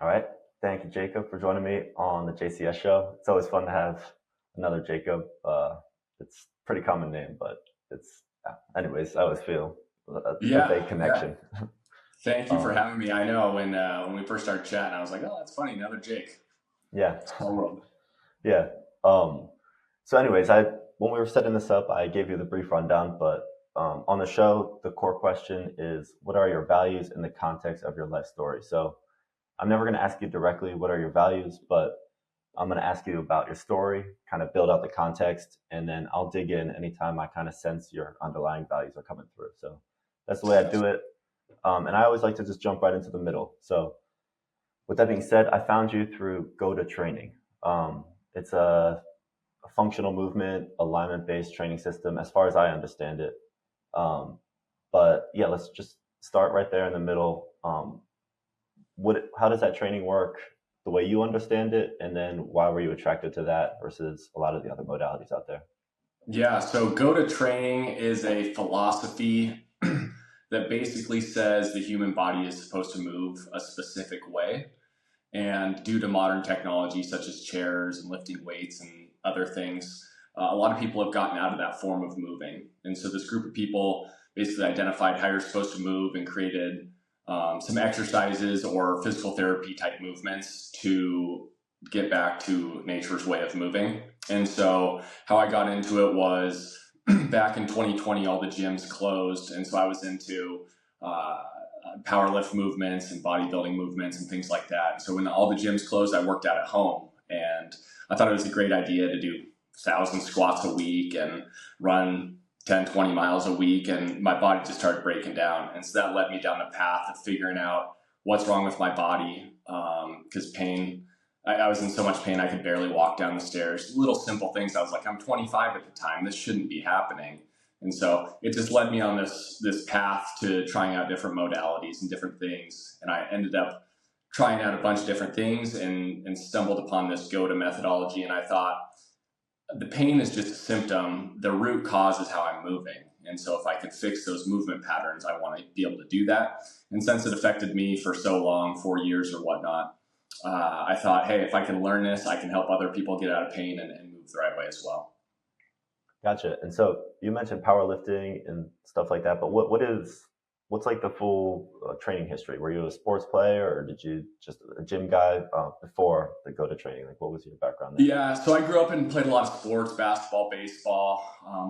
All right. Thank you, Jacob, for joining me on the JCS show. It's always fun to have another Jacob. It's a pretty common name, but anyways, I always feel a Yeah, vague yeah. connection. Thank you for Um, having me. I know when we first started chatting, I was like, oh, that's funny, another Jake. yeah, Small world. yeah. Um, so, anyways, when we were setting this up, I gave you the brief rundown, but on the show, the core question is, what are your values in the context of your life story? So, I'm never going to ask you directly what are your values, but I'm going to ask you about your story, kind of build out the context, and then I'll dig in anytime I kind of sense your underlying values are coming through. So that's the way I do it. And I always like to just jump right into the middle. So with that being said, I found you through GOATA training. It's a functional movement, alignment based training system, as far as I understand it. Um, but yeah, let's just start right there in the middle. How does that training work the way you understand it, and then why were you attracted to that versus a lot of the other modalities out there? Yeah, so GOATA training is a philosophy that basically says the human body is supposed to move a specific way. And due to modern technology, such as chairs and lifting weights and other things, a lot of people have gotten out of that form of moving. And so this group of people basically identified how you're supposed to move and created some exercises or physical therapy type movements to get back to nature's way of moving. And so how I got into it was back in 2020, all the gyms closed. And so I was into power lift movements and bodybuilding movements and things like that. So when all the gyms closed, I worked out at home, and I thought it was a great idea to do 1,000 squats a week and run 10, 20 miles a week. And my body just started breaking down. And so that led me down the path of figuring out what's wrong with my body. Because pain, I was in so much pain, I could barely walk down the stairs. Little simple things. I was like, I'm 25 at the time. This shouldn't be happening. And so it just led me on this path to trying out different modalities and different things. And I ended up trying out a bunch of different things and stumbled upon this GOATA methodology. And I thought, the pain is just a symptom. The root cause is how I'm moving. And so if I could fix those movement patterns, I want to be able to do that. And since it affected me for so long, 4 years or whatnot, I thought, hey, if I can learn this, I can help other people get out of pain and move the right way as well. Gotcha. And so you mentioned powerlifting and stuff like that, but what's like the full training history? Were you a sports player, or did you just a gym guy before the go to training? Like, what was your background there? Yeah, so I grew up and played a lot of sports, basketball, baseball,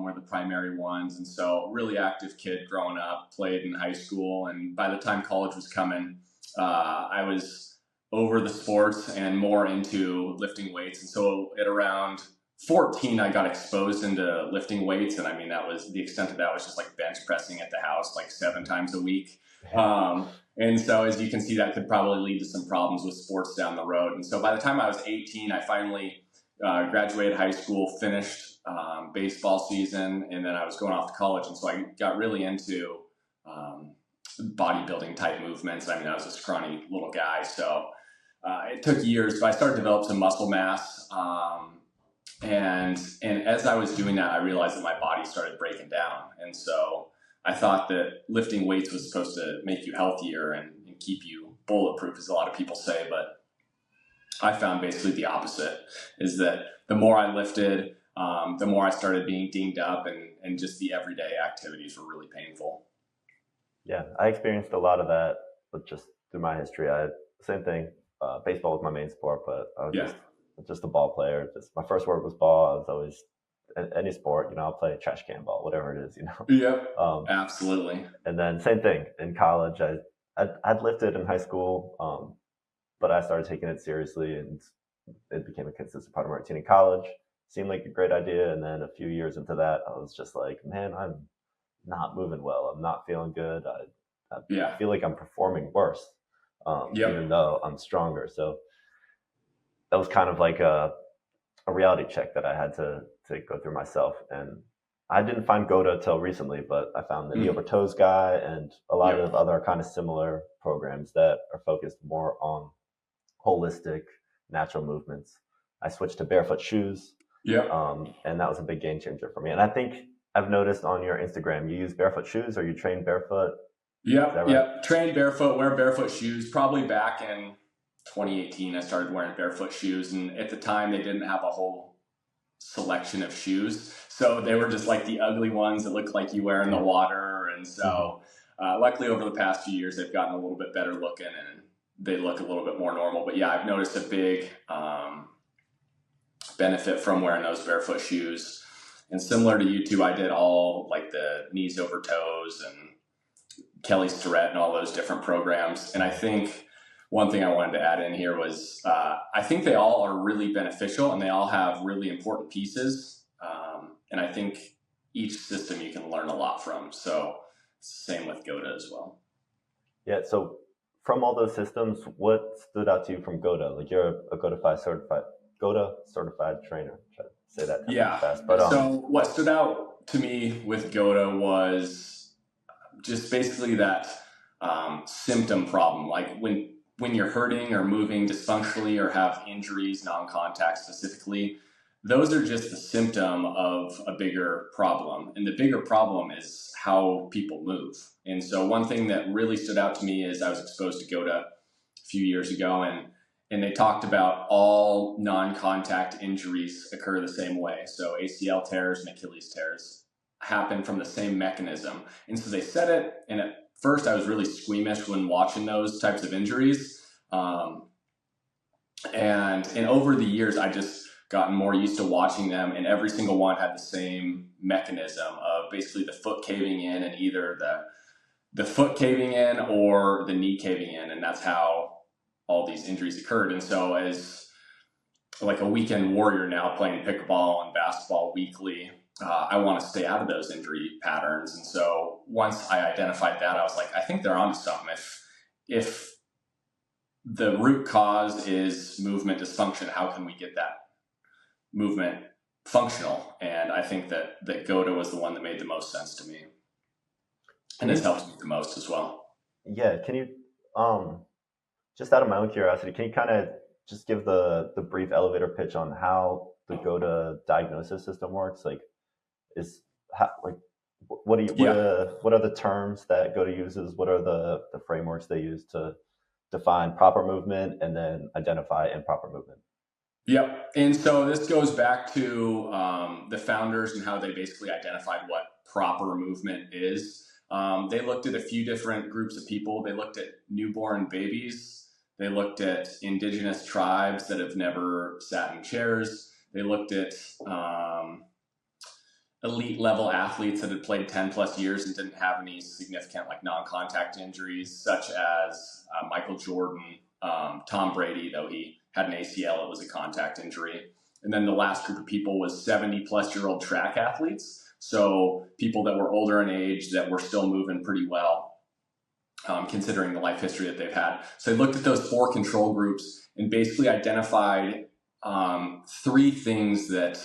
were the primary ones. And so really active kid growing up, played in high school. And by the time college was coming, I was over the sports and more into lifting weights. And so at around 14, I got exposed into lifting weights. And I mean, that was the extent of that was just like bench pressing at the house like 7 times a week. And so, as you can see, that could probably lead to some problems with sports down the road. And so, by the time I was 18, I finally graduated high school, finished baseball season, and then I was going off to college. And so, I got really into um, bodybuilding type movements. I mean, I was a scrawny little guy, so it took years, but I started to develop some muscle mass. And as I was doing that, I realized that my body started breaking down, and so I thought that lifting weights was supposed to make you healthier and keep you bulletproof, as a lot of people say. But I found basically the opposite: is that the more I lifted, the more I started being dinged up, and just the everyday activities were really painful. Yeah, I experienced a lot of that, but just through my history, same thing. Baseball was my main sport, but I was Yeah. just a ball player. Just my first word was ball. I was always any sport, I'll play a trash can ball, whatever it is. Yep. Um, Absolutely. and then same thing in college. I'd lifted in high school, but I started taking it seriously, and it became a consistent part of my routine in college. Seemed like a great idea, and then a few years into that, I was just like, man, I'm not moving well. I'm not feeling good. I Yeah. feel like I'm performing worse, even Yep. though I'm stronger. So that was kind of like a reality check that I had to go through myself. And I didn't find GOATA till recently, but I found the Knee Over Mm. Toes guy and a lot of Yep. other kind of similar programs that are focused more on holistic, natural movements. I switched to Barefoot Shoes, Yep. and that was a big game changer for me. And I think I've noticed on your Instagram, you use Barefoot Shoes or you train barefoot. Is Yep. that right? Yep. Train barefoot, wear barefoot shoes. Probably back in 2018, I started wearing Barefoot Shoes, and at the time they didn't have a whole selection of shoes, so they were just like the ugly ones that look like you wear in the water. And Hmm. so luckily over the past few years they've gotten a little bit better looking and they look a little bit more normal. But yeah, I've noticed a big benefit from wearing those Barefoot Shoes. And similar to you two, I did all like the knees over toes and Kelly Starrett and all those different programs. And I think one thing I wanted to add in here was I think they all are really beneficial and they all have really important pieces. And I think each system you can learn a lot from. So same with GOATA as well. Yeah. So from all those systems, what stood out to you from GOATA? Like you're a GOATA certified trainer. Try to say that 10 times Yeah. fast. But So what stood out to me with GOATA was just basically that symptom problem. Like when you're hurting or moving dysfunctionally or have injuries, non-contact specifically, those are just the symptom of a bigger problem. And the bigger problem is how people move. And so one thing that really stood out to me is I was exposed to GOATA a few years ago, and they talked about all non-contact injuries occur the same way. So ACL tears and Achilles tears happen from the same mechanism. And so they said it, and at first I was really squeamish when watching those types of injuries. And over the years, I just gotten more used to watching them, and every single one had the same mechanism of basically the foot caving in, and either the foot caving in or the knee caving in, and that's how all these injuries occurred. And so as like a weekend warrior now playing pickleball and basketball weekly, I want to stay out of those injury patterns. And so once I identified that, I was like, I think they're onto something. If the root cause is movement dysfunction, how can we get that movement functional? And I think that GOATA was the one that made the most sense to me, can and has you, helped me the most as well. yeah, can you, just out of my own curiosity, can you kind of just give the brief elevator pitch on how the GOATA diagnosis system works? Like, is how, like what do you Yeah. what are the terms that GOATA uses? What are the frameworks they use to define proper movement and then identify improper movement? Yep. And so this goes back to the founders and how they basically identified what proper movement is. They looked at a few different groups of people. They looked at newborn babies. They looked at indigenous tribes that have never sat in chairs. They looked at elite level athletes that had played 10 plus years and didn't have any significant like non-contact injuries, such as Michael Jordan, Tom Brady, though he had an ACL, it was a contact injury. And then the last group of people was 70 plus year old track athletes. So people that were older in age that were still moving pretty well, considering the life history that they've had. So they looked at those four control groups and basically identified three things that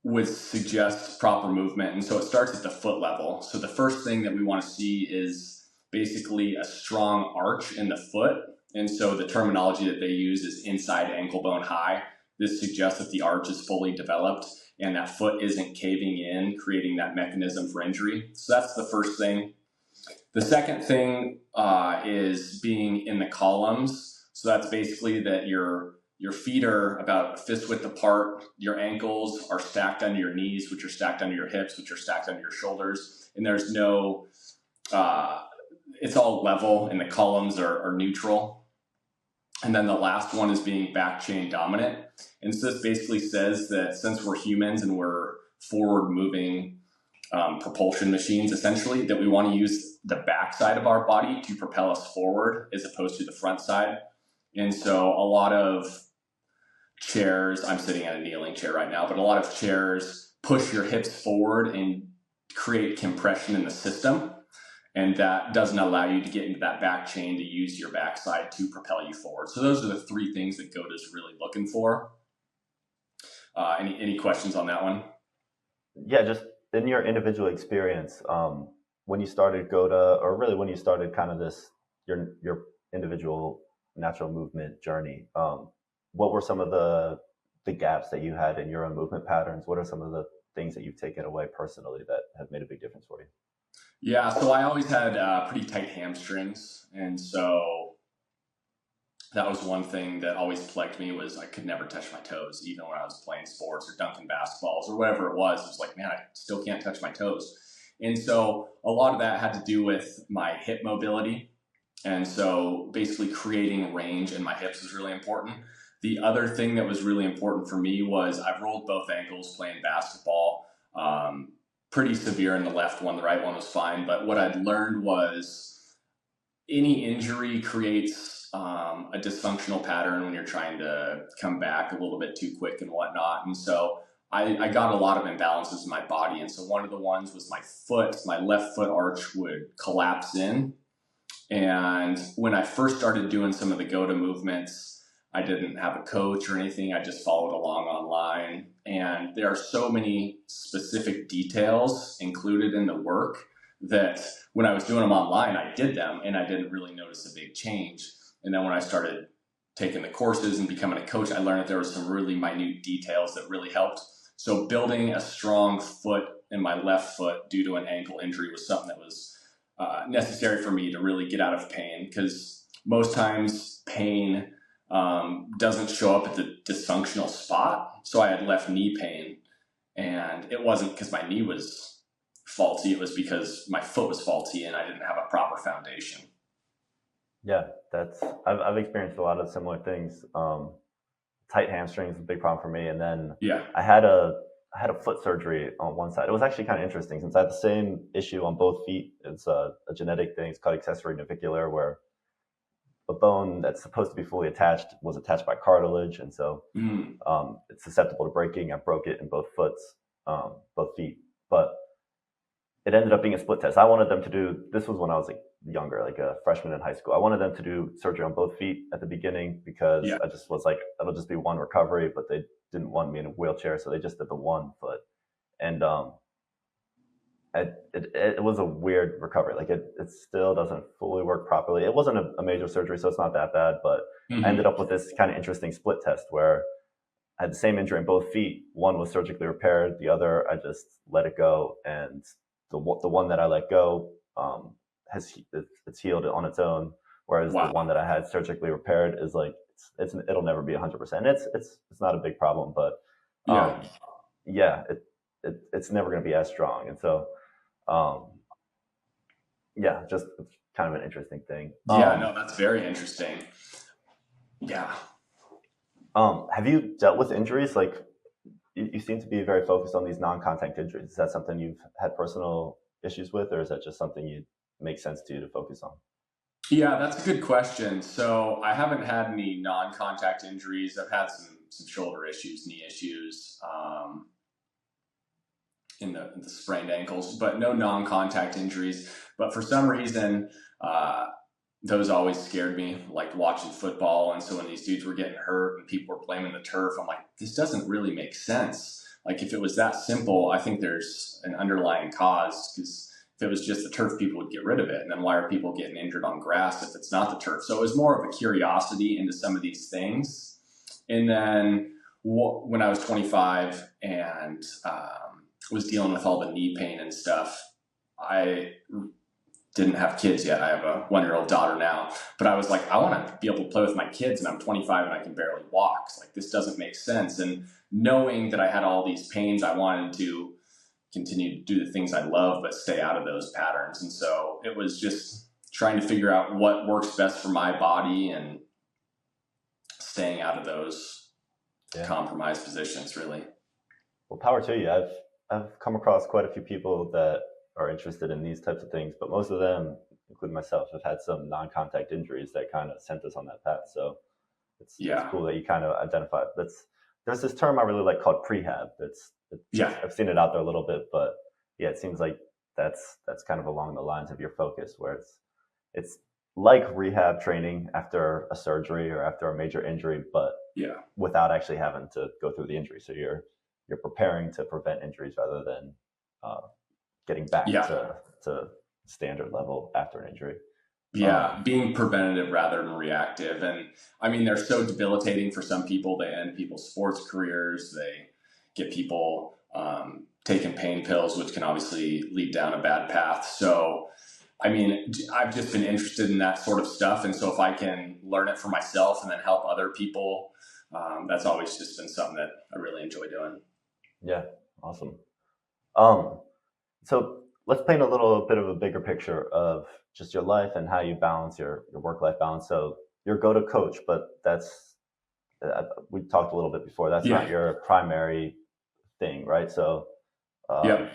would suggest proper movement. And so it starts at the foot level. So the first thing that we want to see is basically a strong arch in the foot. And so the terminology that they use is inside ankle bone high. This suggests that the arch is fully developed and that foot isn't caving in, creating that mechanism for injury. So that's the first thing. The second thing is being in the columns. So that's basically that your feet are about a fist width apart. Your ankles are stacked under your knees, which are stacked under your hips, which are stacked under your shoulders. And there's no, it's all level and the columns are neutral. And then the last one is being back chain dominant. And so this basically says that since we're humans and we're forward moving propulsion machines, essentially, that we want to use the back side of our body to propel us forward as opposed to the front side. And so a lot of chairs, I'm sitting at a kneeling chair right now, but a lot of chairs push your hips forward and create compression in the system. And that doesn't allow you to get into that back chain to use your backside to propel you forward. So those are the three things that GOATA is really looking for. Any questions on that one? Yeah, just in your individual experience, when you started GOATA, or really when you started kind of this your individual natural movement journey, what were some of the gaps that you had in your own movement patterns? What are some of the things that you've taken away personally that have made a big difference for you? Yeah, so I always had pretty tight hamstrings. And so That was one thing that always plagued me, was I could never touch my toes, even when I was playing sports or dunking basketballs or whatever it was. It was like, man, I still can't touch my toes. And so a lot of that had to do with my hip mobility. And so basically creating range in my hips was really important. The other thing that was really important for me was I've rolled both ankles playing basketball, pretty severe in the left one. The right one was fine. But what I'd learned was any injury creates a dysfunctional pattern when you're trying to come back a little bit too quick and whatnot. And so I got a lot of imbalances in my body. And so one of the ones was my left foot arch would collapse in. And when I first started doing some of the GOATA movements, I didn't have a coach or anything. I just followed along online. And there are so many specific details included in the work that when I was doing them online, I did them and I didn't really notice a big change. And then when I started taking the courses and becoming a coach, I learned that there were some really minute details that really helped. So building a strong foot in my left foot due to an ankle injury was something that was necessary for me to really get out of pain, because most times pain doesn't show up at the dysfunctional spot. So I had left knee pain, and it wasn't because my knee was faulty. It was because my foot was faulty and I didn't have a proper foundation. Yeah, I've experienced a lot of similar things. Tight hamstrings is a big problem for me, and then Yeah. I had a foot surgery on one side. It was actually kind of interesting since I had the same issue on both feet. It's a genetic thing. It's called accessory navicular, where a bone that's supposed to be fully attached was attached by cartilage, and so it's susceptible to breaking. I broke it in both feet, but it ended up being a split test. I wanted them to do, this was when I was like younger, like a freshman in high school. I wanted them to do surgery on both feet at the beginning because Yeah. I just was like, it'll just be one recovery, but they didn't want me in a wheelchair, so they just did the one foot. And it was a weird recovery. Like it still doesn't fully work properly. It wasn't a major surgery, so it's not that bad, but I ended up with this kind of interesting split test where I had the same injury in both feet. One was surgically repaired, the other I just let it go, and the one that I let go it's healed on its own, whereas the Wow. one that I had surgically repaired is like it'll never be 100%. It's not a big problem, but Yeah. yeah, it's never going to be as strong, and so um, yeah, just it's kind of an interesting thing. Yeah. No, that's very interesting. Yeah. Have you dealt with injuries? Like you seem to be very focused on these non-contact injuries. Is that something you've had personal issues with, or is that just something you make sense to you to focus on? Yeah, that's a good question. So I haven't had any non-contact injuries. I've had some shoulder issues, knee issues, in the sprained ankles, but no non-contact injuries. But for some reason, those always scared me, like watching football. And so when these dudes were getting hurt and people were blaming the turf, I'm like, this doesn't really make sense. Like if it was that simple, I think there's an underlying cause, because if it was just the turf, people would get rid of it. And then why are people getting injured on grass if it's not the turf? So it was more of a curiosity into some of these things. And then when I was 25 and was dealing with all the knee pain and stuff, I didn't have kids yet. I have a 1-year-old daughter now, but I was like, I want to be able to play with my kids, and I'm 25 and I can barely walk. It's like, this doesn't make sense. And knowing that I had all these pains, I wanted to continue to do the things I love, but stay out of those patterns. And so it was just trying to figure out what works best for my body and staying out of those compromised positions, really. Well, power to you. I've come across quite a few people that are interested in these types of things, but most of them, including myself, have had some non-contact injuries that kind of sent us on that path. So it's cool that you kind of identify. There's this term I really like called prehab. I've seen it out there a little bit, but yeah, it seems like that's kind of along the lines of your focus, where it's like rehab training after a surgery or after a major injury, but without actually having to go through the injury. So you're preparing to prevent injuries rather than getting back to standard level after an injury. Yeah, being preventative rather than reactive. And I mean, they're so debilitating for some people. They end people's sports careers. They get people taking pain pills, which can obviously lead down a bad path. So I mean, I've just been interested in that sort of stuff. And so if I can learn it for myself and then help other people, that's always just been something that I really enjoy doing. Yeah, awesome. Um, so let's paint a little bit of a bigger picture of just your life and how you balance your work life balance. So you're go to coach, but that's we talked a little bit before. That's not Yeah. your primary thing, right? So um, Yep.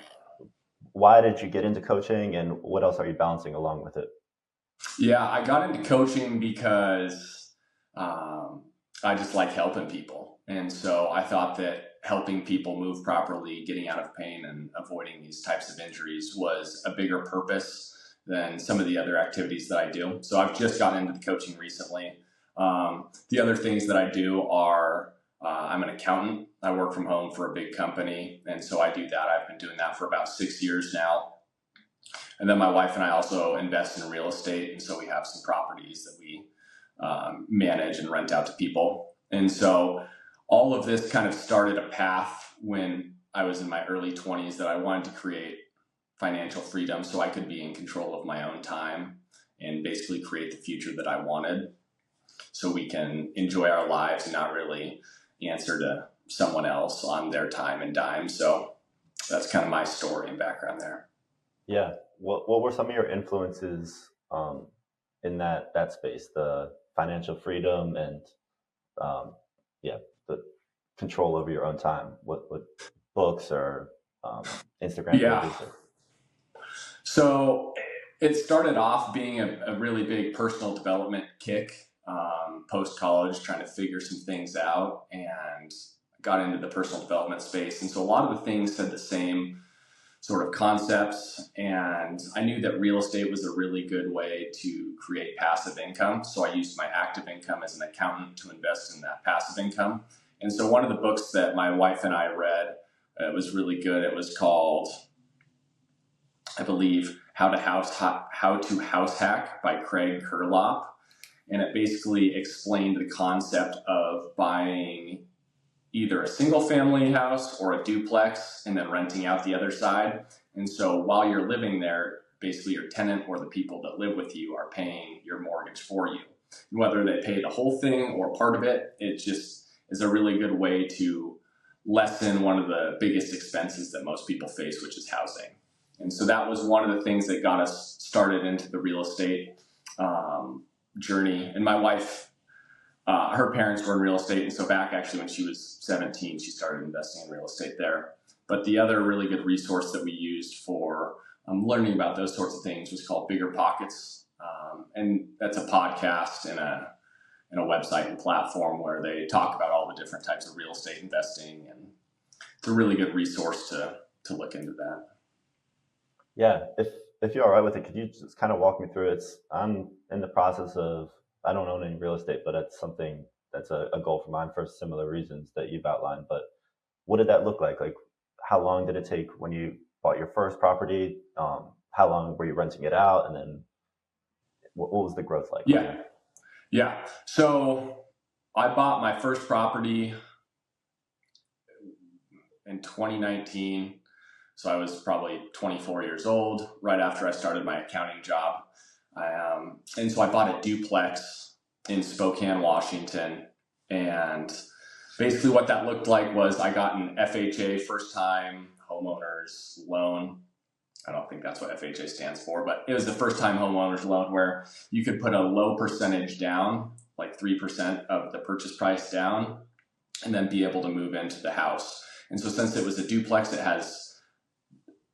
why did you get into coaching, and what else are you balancing along with it? Yeah. I got into coaching because um, I just like helping people. And so I thought that helping people move properly, getting out of pain, and avoiding these types of injuries was a bigger purpose than some of the other activities that I do. So I've just gotten into the coaching recently. The other things that I do are I'm an accountant. I work from home for a big company. And so I do that. I've been doing that for about 6 years now. And then my wife and I also invest in real estate. And so we have some properties that we manage and rent out to people. And so all of this kind of started a path when I was in my early 20s that I wanted to create financial freedom so I could be in control of my own time and basically create the future that I wanted so we can enjoy our lives and not really answer to someone else on their time and dime. So that's kind of my story and background there. Yeah. What were some of your influences in that space, the financial freedom and um, yeah, the control over your own time? What books or Instagram Yeah. pages? Or, So it started off being a really big personal development kick post college, trying to figure some things out and got into the personal development space. And so a lot of the things said the same sort of concepts. And I knew that real estate was a really good way to create passive income. So I used my active income as an accountant to invest in that passive income. And so one of the books that my wife and I read was really good. It was called, I believe, How to House Hack by Craig Kurlop. And it basically explained the concept of buying either a single family house or a duplex and then renting out the other side. And so while you're living there, basically your tenant or the people that live with you are paying your mortgage for you. Whether they pay the whole thing or part of it, it just is a really good way to lessen one of the biggest expenses that most people face, which is housing. And so that was one of the things that got us started into the real estate journey. And my wife, her parents were in real estate. And so back actually when she was 17, she started investing in real estate there. But the other really good resource that we used for learning about those sorts of things was called Bigger Pockets. And that's a podcast and a website and platform where they talk about all the different types of real estate investing. And it's a really good resource to look into that. yeah, if you're all right with it, could you just kind of walk me through it? I'm in the process of, I don't own any real estate, but it's something that's a goal for mine for similar reasons that you've outlined. But what did that look like? Like, how long did it take when you bought your first property? How long were you renting it out? And then what was the growth like for you? Yeah. Yeah. So I bought my first property in 2019. So I was probably 24 years old, right after I started my accounting job. And so I bought a duplex in Spokane, Washington. And basically what that looked like was I got an FHA, first time homeowners loan. I don't think that's what FHA stands for, but it was the first time homeowners loan where you could put a low percentage down, like 3% of the purchase price down, and then be able to move into the house. And so since it was a duplex,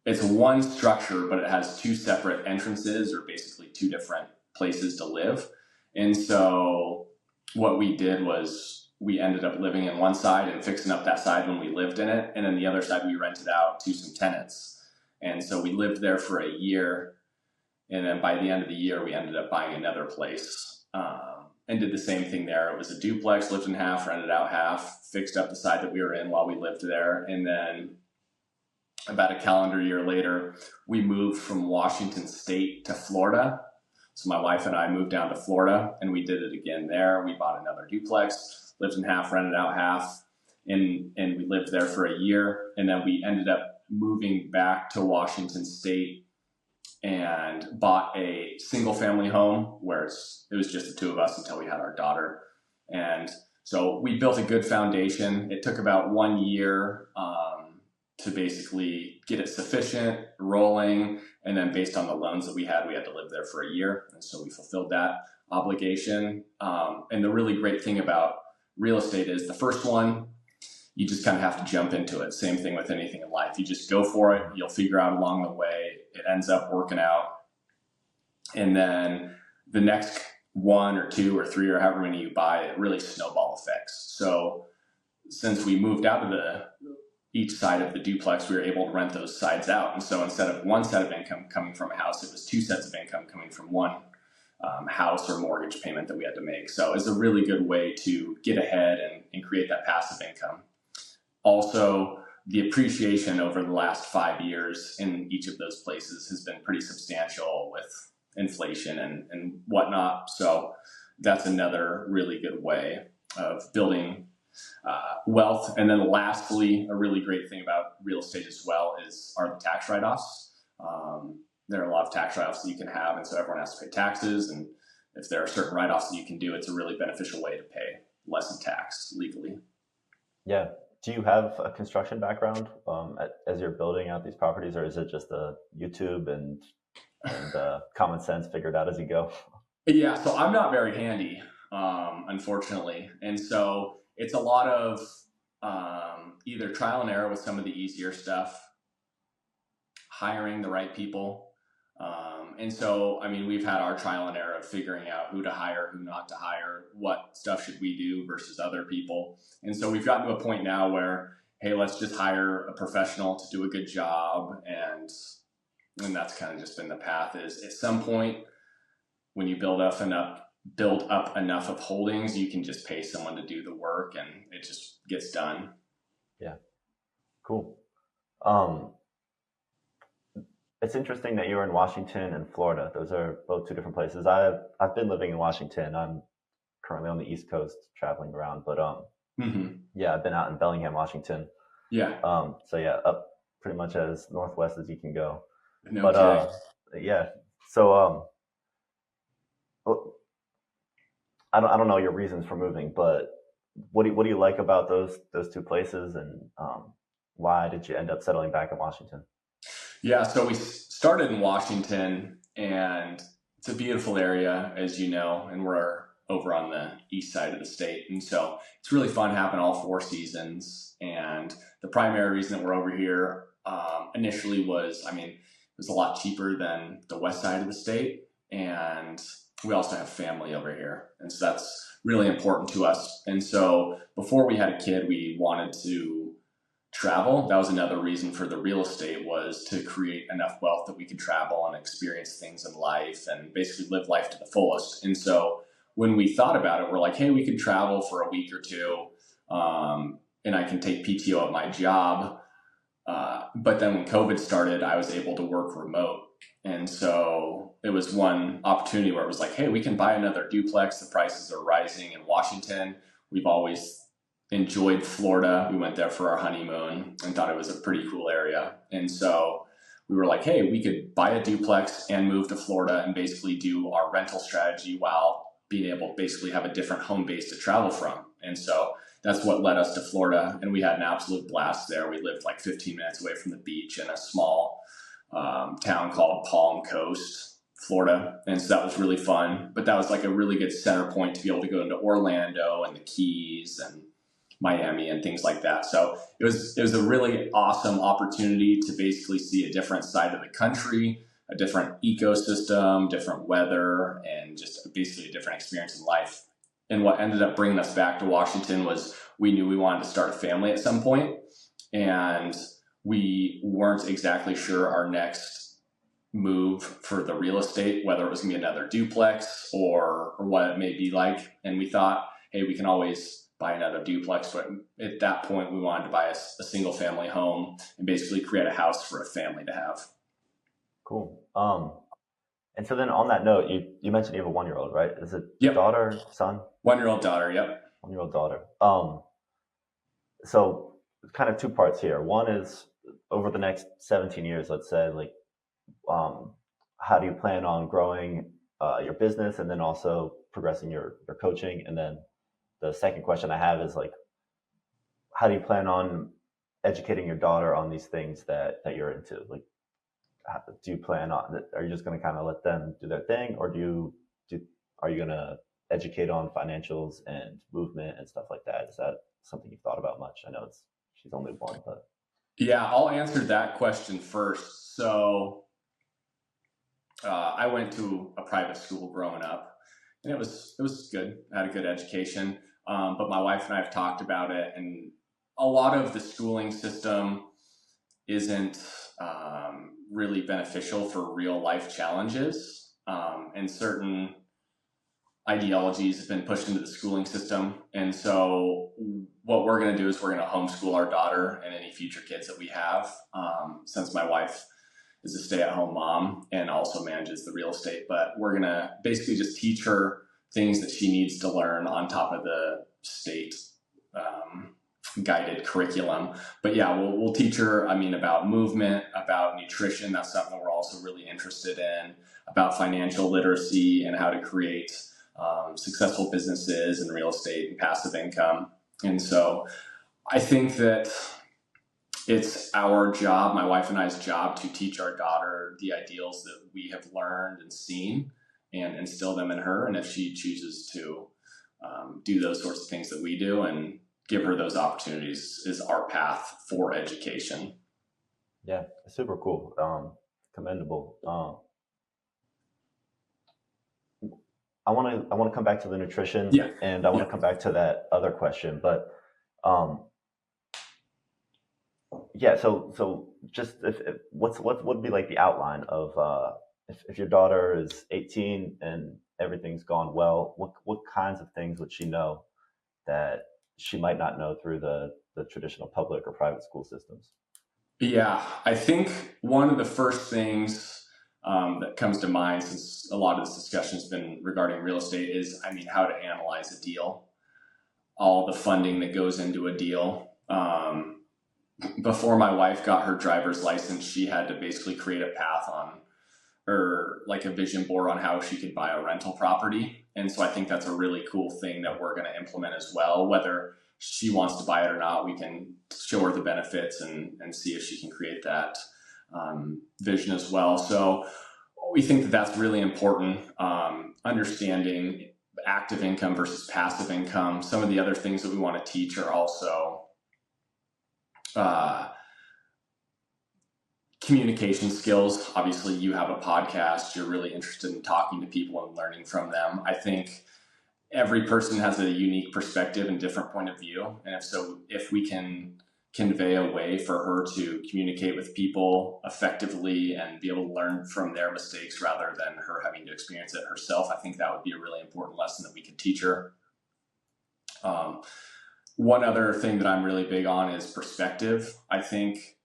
it's one structure, but it has two separate entrances, or basically two different places to live. And so what we did was we ended up living in one side and fixing up that side when we lived in it. And then the other side we rented out to some tenants. And so we lived there for a year. And then by the end of the year, we ended up buying another place and did the same thing there. It was a duplex, lived in half, rented out half, fixed up the side that we were in while we lived there. And then about a calendar year later, we moved from Washington State to Florida. So my wife and I moved down to Florida and we did it again there. We bought another duplex, lived in half, rented out half, and we lived there for a year. And then we ended up moving back to Washington State and bought a single family home where it was just the two of us until we had our daughter. And so we built a good foundation. It took about 1 year to basically get it sufficient, rolling. And then based on the loans that we had to live there for a year. And so we fulfilled that obligation. And the really great thing about real estate is the first one, you just kind of have to jump into it. Same thing with anything in life. You just go for it. You'll figure out along the way. It ends up working out. And then the next 1 or 2 or 3 or however many you buy, it really snowball effects. So since we moved out of each side of the duplex, we were able to rent those sides out. And so instead of one set of income coming from a house, it was 2 sets of income coming from one house or mortgage payment that we had to make. So it's a really good way to get ahead and create that passive income. Also, the appreciation over the last 5 years in each of those places has been pretty substantial with inflation and whatnot. So that's another really good way of building wealth. And then lastly, a really great thing about real estate as well are the tax write-offs. There are a lot of tax write-offs that you can have, and so everyone has to pay taxes. And if there are certain write-offs that you can do, it's a really beneficial way to pay less in tax legally. Yeah. Do you have a construction background as you're building out these properties, or is it just a YouTube and common sense figured out as you go? Yeah, so I'm not very handy, unfortunately. And so it's a lot of either trial and error with some of the easier stuff, hiring the right people. And so, I mean, we've had our trial and error of figuring out who to hire, who not to hire, what stuff should we do versus other people. And so we've gotten to a point now where, hey, let's just hire a professional to do a good job. And that's kind of just been the path. Is at some point when you build up enough of holdings, you can just pay someone to do the work and it just gets done. Yeah. Cool. It's interesting that you were in Washington and Florida. Those are both 2 different places. I've been living in Washington. I'm currently on the East Coast traveling around, but yeah, I've been out in Bellingham, Washington. Yeah. So yeah, up pretty much as northwest as you can go. No But kidding. yeah. So I don't know your reasons for moving, but what do you like about those 2 places, and why did you end up settling back in Washington? Yeah, so we started in Washington, and it's a beautiful area, as you know, and we're over on the east side of the state. And so it's really fun having all 4 seasons. And the primary reason that we're over here initially was, I mean, it was a lot cheaper than the west side of the state. And we also have family over here. And so that's really important to us. And so before we had a kid, we wanted to travel. That was another reason for the real estate, was to create enough wealth that we could travel and experience things in life and basically live life to the fullest. And so when we thought about it, we're like, hey, we could travel for a week or 2, and I can take PTO at my job. But then when COVID started, I was able to work remote. And so it was one opportunity where it was like, hey, we can buy another duplex. The prices are rising in Washington. We've always enjoyed Florida. We went there for our honeymoon and thought it was a pretty cool area. And so we were like, hey, we could buy a duplex and move to Florida and basically do our rental strategy while being able to basically have a different home base to travel from. And so that's what led us to Florida. And we had an absolute blast there. We lived like 15 minutes away from the beach in a small town called Palm Coast, Florida. And so that was really fun. But that was like a really good center point to be able to go into Orlando and the Keys and Miami and things like that. So it was a really awesome opportunity to basically see a different side of the country, a different ecosystem, different weather, and just basically a different experience in life. And what ended up bringing us back to Washington was we knew we wanted to start a family at some point, and we weren't exactly sure our next move for the real estate, whether it was going to be another duplex or what it may be like. And we thought, hey, we can always buy another duplex. But at that point, we wanted to buy a single family home and basically create a house for a family to have. Cool. And so then on that note, you mentioned you have a 1-year-old, right? Is it Yep. daughter, son? 1-year-old daughter. Yep. 1-year-old daughter. So kind of 2 parts here. One is over the next 17 years, let's say, like, how do you plan on growing your business and then also progressing your coaching? And then the second question I have is like, how do you plan on educating your daughter on these things that you're into? Like, do you plan on, are you just going to kind of let them do their thing, or are you going to educate on financials and movement and stuff like that? Is that something you've thought about much? I know she's only one, but. Yeah, I'll answer that question first. So I went to a private school growing up, and it was good. I had a good education, but my wife and I have talked about it, and a lot of the schooling system isn't really beneficial for real life challenges, and certain ideologies have been pushed into the schooling system. And so what we're going to do is we're going to homeschool our daughter and any future kids that we have, since my wife is a stay-at-home mom and also manages the real estate. But we're going to basically just teach her things that she needs to learn on top of the state guided curriculum. But yeah, we'll teach her, about movement, about nutrition. That's something that we're also really interested in, about financial literacy and how to create successful businesses and real estate and passive income. And so I think that it's our job, my wife and I's job, to teach our daughter the ideals that we have learned and seen and instill them in her. And if she chooses to do those sorts of things that we do and give her those opportunities, is our path for education. Yeah, super cool. Commendable. I want to come back to the nutrition, Yeah. and I want to come back to that other question, but yeah. So just if what would be like the outline of if your daughter is 18 and everything's gone well, what kinds of things would she know that she might not know through the traditional public or private school systems? Yeah, I think one of the first things that comes to mind, since a lot of this discussion has been regarding real estate, is how to analyze a deal, all the funding that goes into a deal. Before my wife got her driver's license, she had to basically create a path on, or like a vision board on how she could buy a rental property. And so I think that's a really cool thing that we're going to implement as well. Whether she wants to buy it or not, we can show her the benefits and see if she can create that vision as well. So we think that that's really important. Understanding active income versus passive income. Some of the other things that we want to teach are also communication skills. Obviously, you have a podcast. You're really interested in talking to people and learning from them. I think every person has a unique perspective and different point of view. And if we can convey a way for her to communicate with people effectively and be able to learn from their mistakes rather than her having to experience it herself, I think that would be a really important lesson that we could teach her. One other thing that I'm really big on is perspective. I think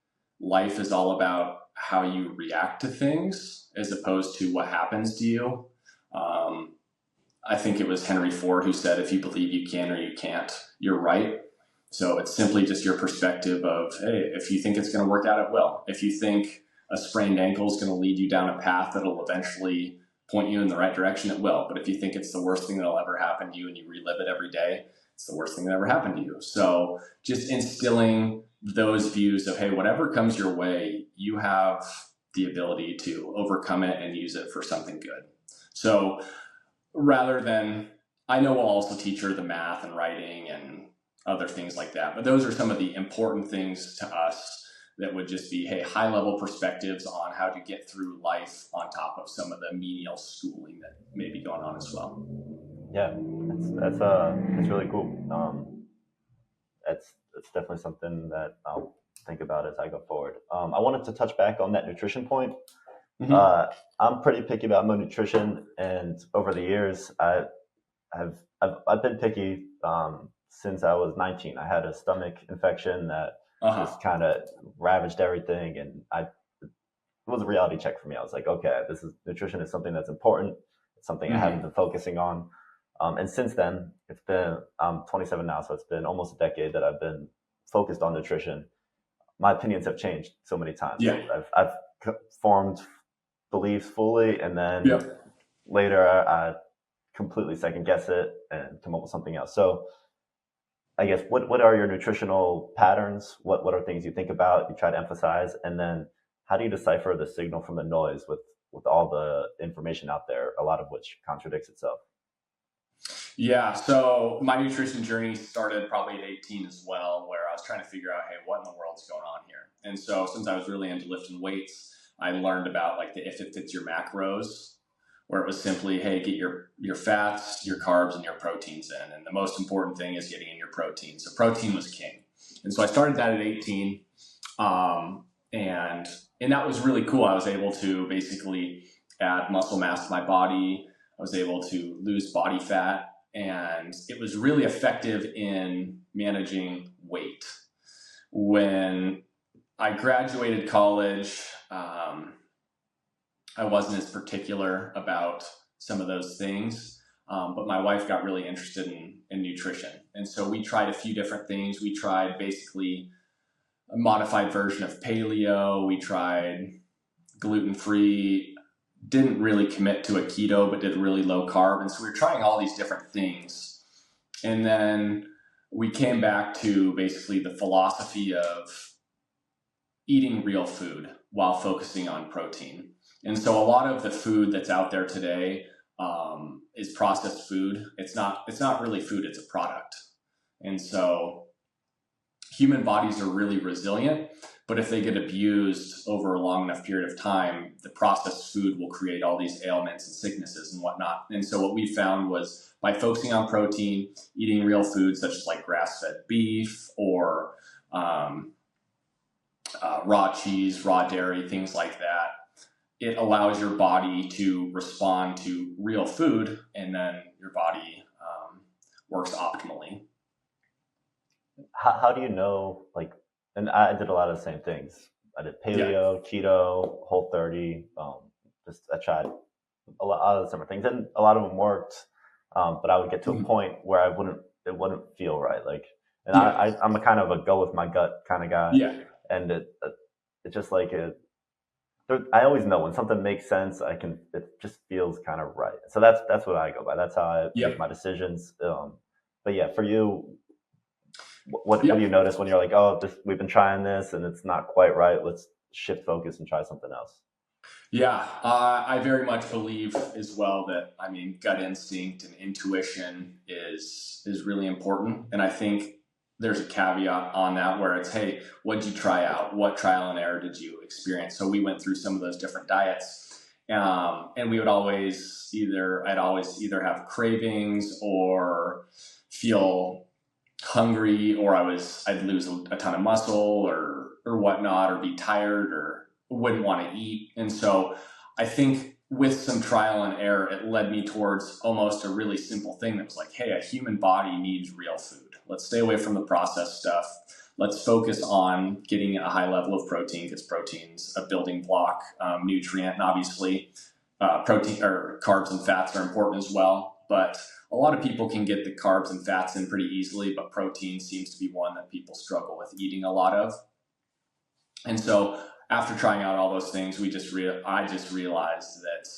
life is all about how you react to things as opposed to what happens to you. I think it was Henry Ford who said, if you believe you can or you can't, you're right. So it's simply just your perspective of, hey, if you think it's going to work out, it will. If you think a sprained ankle is going to lead you down a path that'll eventually point you in the right direction, it will. But if you think it's the worst thing that'll ever happen to you and you relive it every day, it's the worst thing that ever happened to you. So just instilling those views of, hey, whatever comes your way, you have the ability to overcome it and use it for something good. So rather than, I know we'll also teach her the math and writing and other things like that, but those are some of the important things to us that would just be, hey, high level perspectives on how to get through life on top of some of the menial schooling that may be going on as well. Yeah, that's really cool. It's definitely something that I'll think about as I go forward. I wanted to touch back on that nutrition point. Mm-hmm. I'm pretty picky about my nutrition, and over the years, I've been picky since I was 19. I had a stomach infection that just kind of ravaged everything, and it was a reality check for me. I was like, okay, nutrition is something that's important. It's something I haven't been focusing on. And since then, I'm 27 now, so it's been almost a decade that I've been focused on nutrition. My opinions have changed so many times. Yeah. I've formed beliefs fully, and then Yep. later I completely second guess it and come up with something else. So I guess what are your nutritional patterns? What are things you think about, you try to emphasize, and then how do you decipher the signal from the noise with all the information out there, a lot of which contradicts itself? Yeah, so my nutrition journey started probably at 18 as well, where I was trying to figure out, hey, what in the world's going on here? And so since I was really into lifting weights, I learned about like the if it fits your macros, where it was simply, hey, get your fats, your carbs, and your proteins in. And the most important thing is getting in your protein. So protein was king. And so I started that at 18. Um, and and that was really cool. I was able to basically add muscle mass to my body. I was able to lose body fat, and it was really effective in managing weight. When I graduated college, I wasn't as particular about some of those things, but my wife got really interested in nutrition. And so we tried a few different things. We tried basically a modified version of paleo. We tried gluten free, didn't really commit to a keto, but did really low carb. And so we were trying all these different things. And then we came back to basically the philosophy of eating real food while focusing on protein. And so a lot of the food that's out there today is processed food. It's not really food, it's a product. And so human bodies are really resilient, but if they get abused over a long enough period of time, the processed food will create all these ailments and sicknesses and whatnot. And so what we found was by focusing on protein, eating real foods such as like grass-fed beef or raw cheese, raw dairy, things like that, it allows your body to respond to real food, and then your body works optimally. How do you know, like, and I did a lot of the same things. I did Yeah. paleo, keto, Whole30. Just I tried a lot of different things, and a lot of them worked. But I would get to a Mhm. point where it wouldn't feel right. Like, and Yeah. I'm a kind of a go with my gut kind of guy, Yeah. and it just like it. I always know when something makes sense. It just feels kind of right. So that's what I go by. That's how I make Yep. my decisions. But yeah, for you, what do you Yep. notice when you're like, oh, we've been trying this and it's not quite right. Let's shift focus and try something else. Yeah, I very much believe as well that I mean gut instinct and intuition is really important, and I think there's a caveat on that where it's hey, what did you try out? What trial and error did you experience? So we went through some of those different diets, and we would I'd always either have cravings or feel hungry, or I'd lose a ton of muscle or whatnot, or be tired or wouldn't want to eat. And so I think with some trial and error, it led me towards almost a really simple thing that was like, hey, a human body needs real food. Let's stay away from the processed stuff. Let's focus on getting a high level of protein because protein's a building block nutrient, and obviously protein or carbs and fats are important as well. But a lot of people can get the carbs and fats in pretty easily, but protein seems to be one that people struggle with eating a lot of. And so after trying out all those things, I just realized that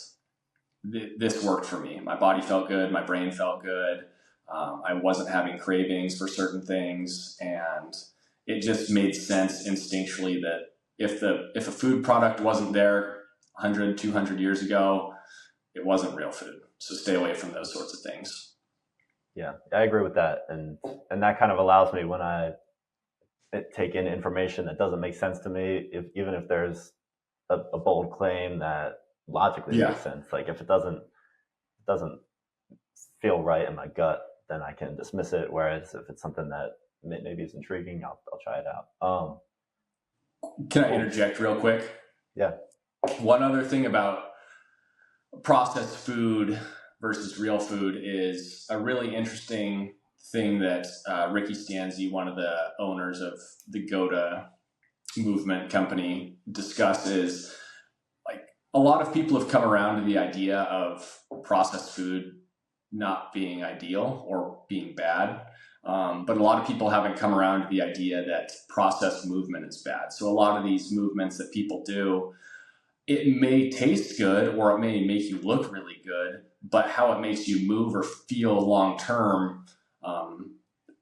this worked for me. My body felt good, my brain felt good. I wasn't having cravings for certain things, and it just made sense instinctually that if a food product wasn't there 100, 200 years ago, it wasn't real food. So stay away from those sorts of things. Yeah, I agree with that, and that kind of allows me when I take in information that doesn't make sense to me, even if there's a bold claim that logically Yeah. makes sense. Like if it doesn't feel right in my gut, then I can dismiss it. Whereas if it's something that maybe is intriguing, I'll try it out. Can I Cool. interject real quick? Yeah. One other thing about processed food versus real food is a really interesting thing that Ricky Stanzi, one of the owners of the GOATA movement company, discusses. Like a lot of people have come around to the idea of processed food not being ideal or being bad. But a lot of people haven't come around to the idea that processed movement is bad. So a lot of these movements that people do, it may taste good or it may make you look really good, but how it makes you move or feel long term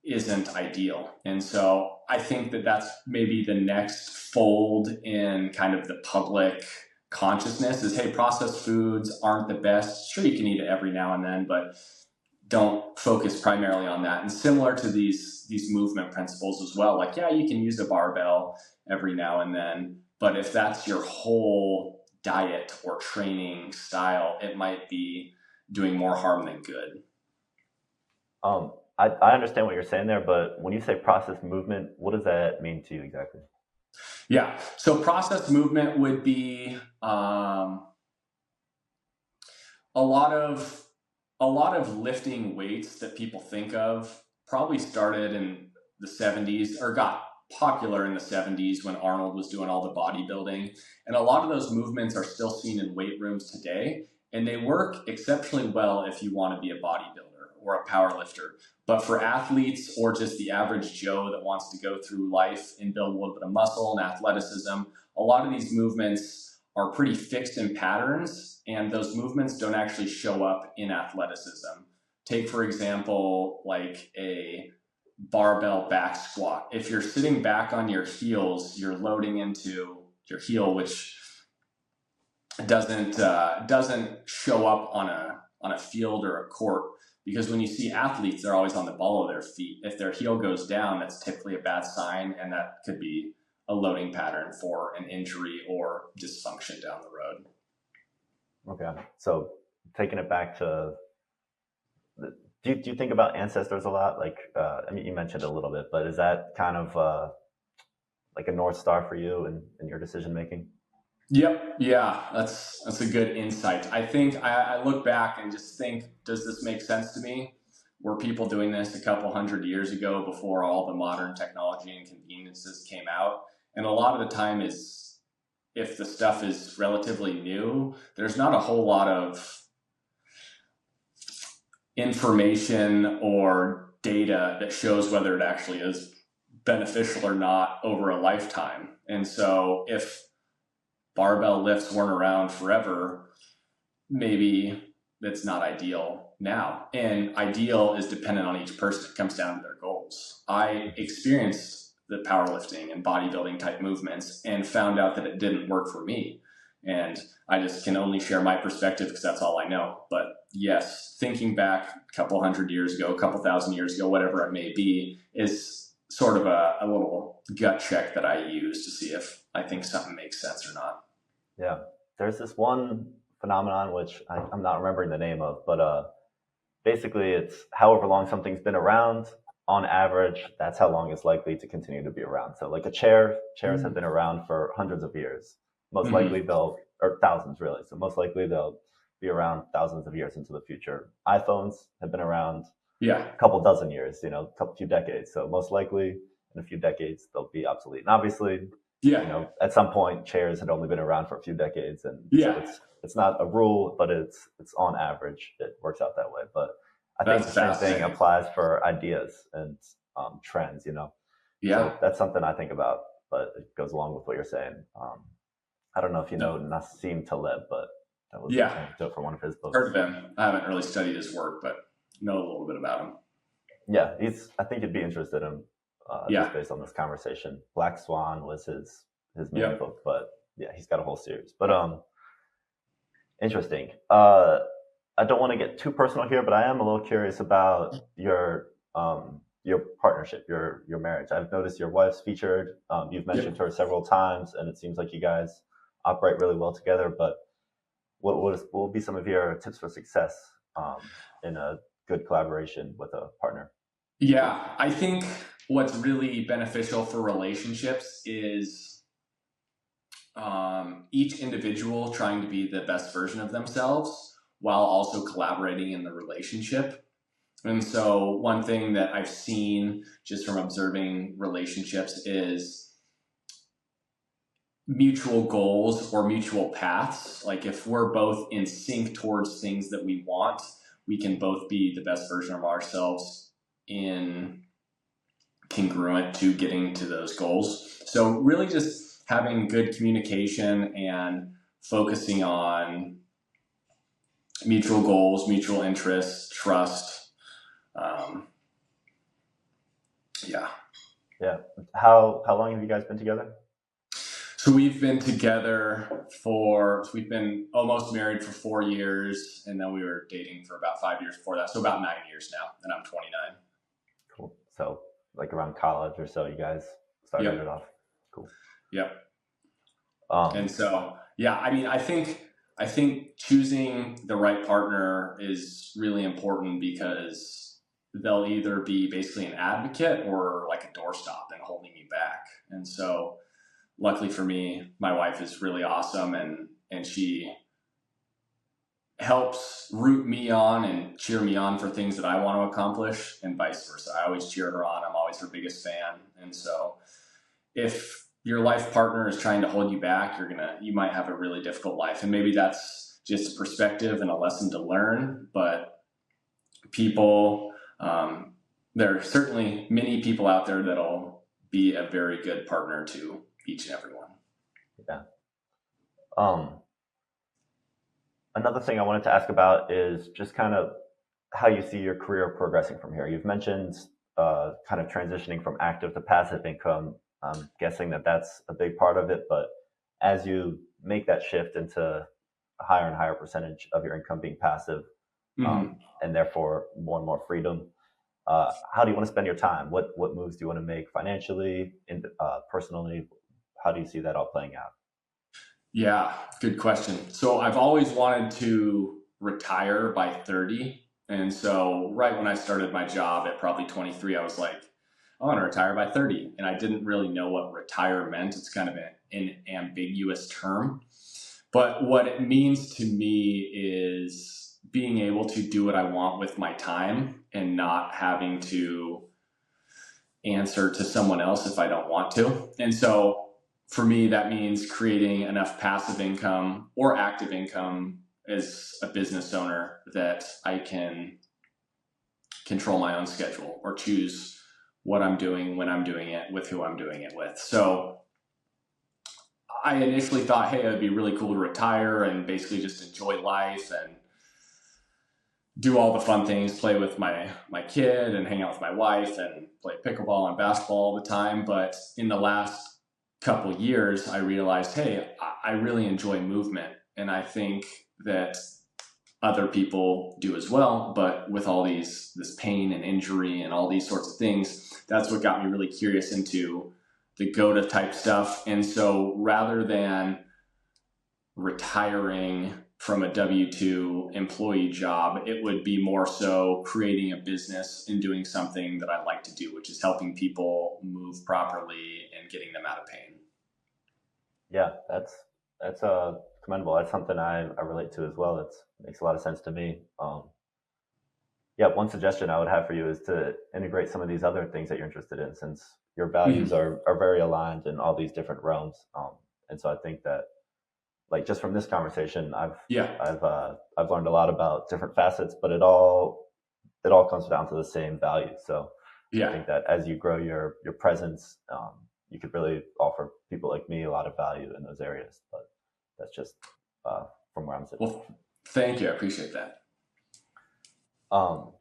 isn't ideal. And so I think that that's maybe the next fold in kind of the public consciousness is, hey, processed foods aren't the best. Sure, you can eat it every now and then, but don't focus primarily on that. And similar to these movement principles as well, like, yeah, you can use a barbell every now and then, but if that's your whole diet or training style, it might be doing more harm than good. I understand what you're saying there, but when you say process movement, what does that mean to you exactly? Yeah. So processed movement would be a lot of lifting weights that people think of probably started in the 70s or got popular in the 70s when Arnold was doing all the bodybuilding. And a lot of those movements are still seen in weight rooms today. And they work exceptionally well if you want to be a bodybuilder or a power lifter. But for athletes or just the average Joe that wants to go through life and build a little bit of muscle and athleticism, a lot of these movements are pretty fixed in patterns, and those movements don't actually show up in athleticism. Take, for example, like a barbell back squat. If you're sitting back on your heels, you're loading into your heel, which doesn't show up on a field or a court, because when you see athletes, they're always on the ball of their feet. If their heel goes down, that's typically a bad sign, and that could be a loading pattern for an injury or dysfunction down the road. Okay, so taking it back to, do you think about ancestors a lot? Like, I mean, you mentioned a little bit, but is that kind of like a North Star for you in your decision making? Yep. Yeah, that's a good insight. I think I look back and just think, does this make sense to me? Were people doing this a couple hundred years ago before all the modern technology and conveniences came out? And a lot of the time is, if the stuff is relatively new, there's not a whole lot of information or data that shows whether it actually is beneficial or not over a lifetime. And so if barbell lifts weren't around forever, maybe it's not ideal now. And ideal is dependent on each person. It comes down to their goals. I experienced the powerlifting and bodybuilding type movements and found out that it didn't work for me. And I just can only share my perspective because that's all I know. But yes, thinking back a couple hundred years ago, a couple thousand years ago, whatever it may be, is sort of a little gut check that I use to see if I think something makes sense or not. Yeah, there's this one phenomenon which I'm not remembering the name of, but basically it's however long something's been around, on average, that's how long it's likely to continue to be around. So like chairs have been around for hundreds of years. Most likely or thousands really. So most likely they'll be around thousands of years into the future. iPhones have been around Yeah. a couple dozen years, few decades. So most likely in a few decades they'll be obsolete. And obviously, Yeah. at some point chairs had only been around for a few decades, and so Yeah. it's not a rule, but it's on average it works out that way. But I think the That's same thing fascinating. applies for ideas and trends. Yeah. So that's something I think about, but it goes along with what you're saying. I don't know if you know No. Nassim Taleb, but that was an Yeah. anecdote from one of his books. Heard of him. I haven't really studied his work, but know a little bit about him. Yeah, I think you'd be interested in Yeah. just based on this conversation. Black Swan was his main Yep. book, but yeah, he's got a whole series. But interesting. I don't want to get too personal here, but I am a little curious about your partnership, your marriage. I've noticed your wife's featured. You've mentioned Yep. her several times, and it seems like you guys operate really well together. But what will be some of your tips for success in a good collaboration with a partner? Yeah. I think what's really beneficial for relationships is each individual trying to be the best version of themselves while also collaborating in the relationship. And so one thing that I've seen just from observing relationships is mutual goals or mutual paths. Like if we're both in sync towards things that we want, we can both be the best version of ourselves in congruent to getting to those goals. So really just having good communication and focusing on mutual goals, mutual interests, trust. Um, yeah. Yeah. How long have you guys been together? So we've been together we've been almost married for 4 years, and then we were dating for about 5 years before that. So about 9 years now, and I'm 29. Cool. So like around college or so, you guys started it Yep. off. Cool. Yep. Um, And so, yeah, I mean, I think choosing the right partner is really important because they'll either be basically an advocate or like a doorstop and holding you back. And so, luckily for me, my wife is really awesome, and she helps root me on and cheer me on for things that I want to accomplish, and vice versa. I always cheer her on. I'm always her biggest fan. And so if your life partner is trying to hold you back, you might have a really difficult life. And maybe that's just a perspective and a lesson to learn. But people, there are certainly many people out there that'll be a very good partner to each and every one. yeah. Um, Another thing I wanted to ask about is just kind of how you see your career progressing from here. You've mentioned kind of transitioning from active to passive income. I'm guessing that that's a big part of it, but as you make that shift into a higher and higher percentage of your income being passive, Mm-hmm. and therefore more and more freedom, how do you want to spend your time? What moves do you want to make financially, personally? How do you see that all playing out? Yeah, good question. So I've always wanted to retire by 30. And so right when I started my job at probably 23, I was like, I want to retire by 30. And I didn't really know what retire meant. It's kind of an ambiguous term. But what it means to me is being able to do what I want with my time and not having to answer to someone else if I don't want to. And so for me, that means creating enough passive income or active income as a business owner that I can control my own schedule or choose what I'm doing, when I'm doing it, with who I'm doing it with. So I initially thought, hey, it'd be really cool to retire and basically just enjoy life and do all the fun things, play with my kid and hang out with my wife and play pickleball and basketball all the time. But in the last couple years, I realized, hey, I really enjoy movement, and I think that other people do as well. But with all this pain and injury and all these sorts of things, that's what got me really curious into the GOATA type stuff. And so rather than retiring from a W-2 employee job, it would be more so creating a business and doing something that I like to do, which is helping people move properly and getting them out of pain. Yeah, that's commendable. That's something I relate to as well. It makes a lot of sense to me. Yeah, one suggestion I would have for you is to integrate some of these other things that you're interested in, since your values Mm-hmm. are very aligned in all these different realms. And so I think that, like, just from this conversation, Yeah, I've learned a lot about different facets, but it all comes down to the same value. So I yeah. think that as you grow your presence, you could really offer people like me a lot of value in those areas. But that's just uh, from where I'm sitting. Well, thank you. I appreciate that. Um,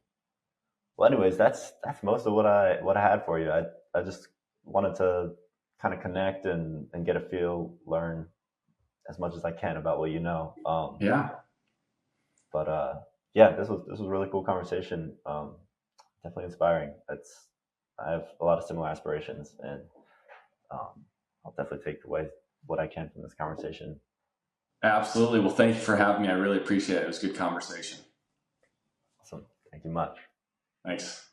well, anyways, that's most of what I had for you. I just wanted to kind of connect and get a feel, learn as much as I can about what you know. Yeah. But yeah, this was a really cool conversation. Definitely inspiring. I have a lot of similar aspirations, and I'll definitely take away what I can from this conversation. Absolutely. Well, thank you for having me. I really appreciate it. It was a good conversation. Awesome. Thank you much. Thanks.